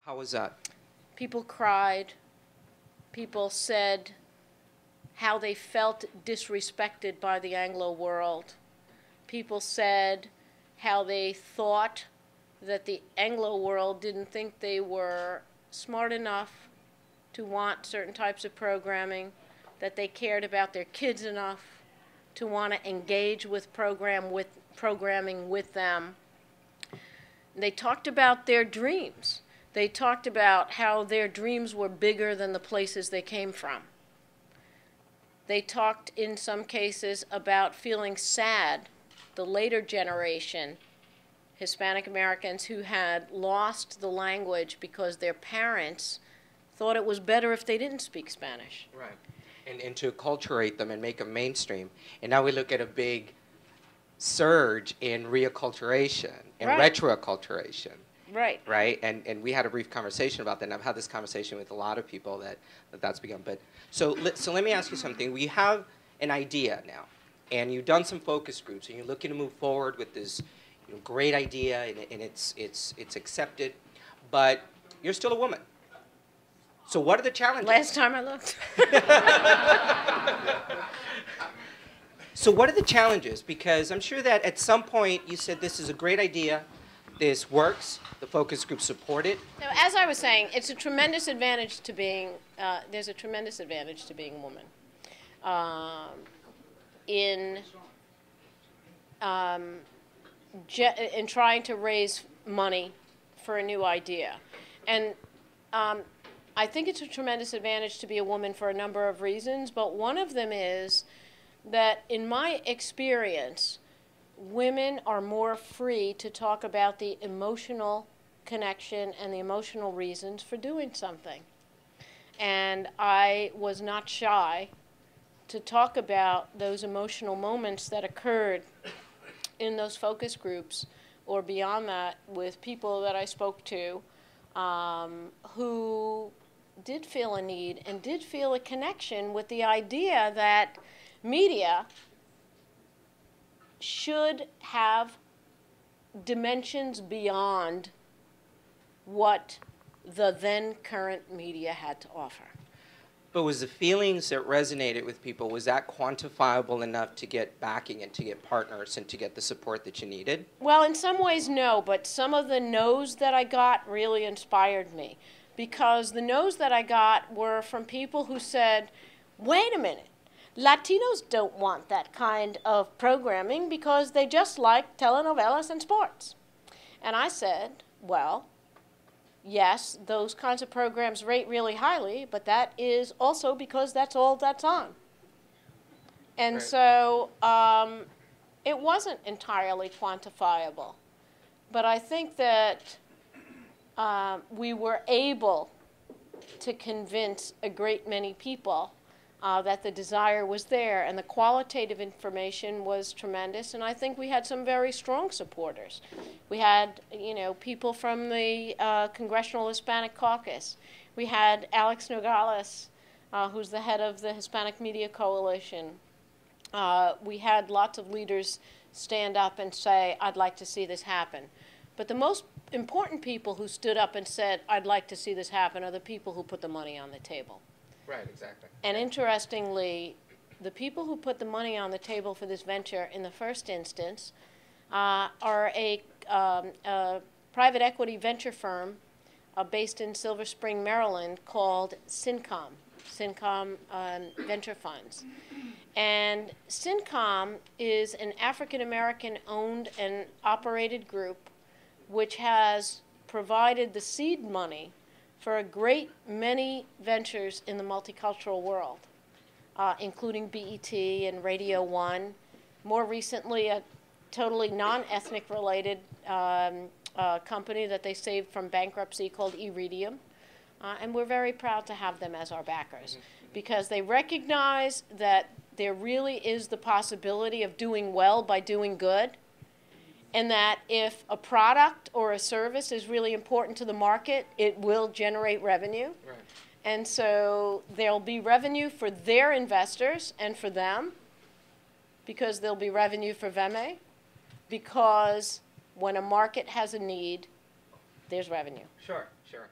How was that? People cried. People said how they felt disrespected by the Anglo world. People said how they thought that the Anglo world didn't think they were smart enough to want certain types of programming, that they cared about their kids enough to want to engage with programming with them. They talked about their dreams. They talked about how their dreams were bigger than the places they came from. They talked, in some cases, about feeling sad, the later generation, Hispanic Americans who had lost the language because their parents thought it was better if they didn't speak Spanish. Right. And to acculturate them and make them mainstream. And now we look at a big surge in reacculturation and retroacculturation. Right. Right? And we had a brief conversation about that, and I've had this conversation with a lot of people that's begun. But so let me ask you something. We have an idea now, and you've done some focus groups, and you're looking to move forward with this great idea, and it's accepted, but you're still a woman. So what are the challenges? Last time I looked. So what are the challenges? Because I'm sure that at some point you said this is a great idea, this works, the focus group support it. So as I was saying, it's a tremendous advantage to being, there's a tremendous advantage to being a woman. In trying to raise money for a new idea. And I think it's a tremendous advantage to be a woman for a number of reasons, but one of them is that in my experience, women are more free to talk about the emotional connection and the emotional reasons for doing something. And I was not shy to talk about those emotional moments that occurred in those focus groups or beyond that with people that I spoke to who did feel a need and did feel a connection with the idea that media should have dimensions beyond what the then current media had to offer. But was the feelings that resonated with people, was that quantifiable enough to get backing and to get partners and to get the support that you needed? Well, in some ways, no, but some of the no's that I got really inspired me, because the no's that I got were from people who said, wait a minute, Latinos don't want that kind of programming because they just like telenovelas and sports. And I said, well, yes, those kinds of programs rate really highly, but that is also because that's all that's on. And right. So it wasn't entirely quantifiable. But I think that we were able to convince a great many people that the desire was there, and the qualitative information was tremendous, and I think we had some very strong supporters. We had, people from the Congressional Hispanic Caucus. We had Alex Nogales, who's the head of the Hispanic Media Coalition. We had lots of leaders stand up and say, I'd like to see this happen. But the most important people who stood up and said, I'd like to see this happen, are the people who put the money on the table. Right, exactly. And interestingly, the people who put the money on the table for this venture in the first instance are a private equity venture firm based in Silver Spring, Maryland, called Syncom Venture Funds. And Syncom is an African-American owned and operated group which has provided the seed money for a great many ventures in the multicultural world, including BET and Radio 1. More recently, a totally non-ethnic related company that they saved from bankruptcy called Iridium. And we're very proud to have them as our backers because they recognize that there really is the possibility of doing well by doing good, and that if a product or a service is really important to the market, it will generate revenue. Right. And so there'll be revenue for their investors and for them, because there'll be revenue for VEME, because when a market has a need, there's revenue. Sure, sure.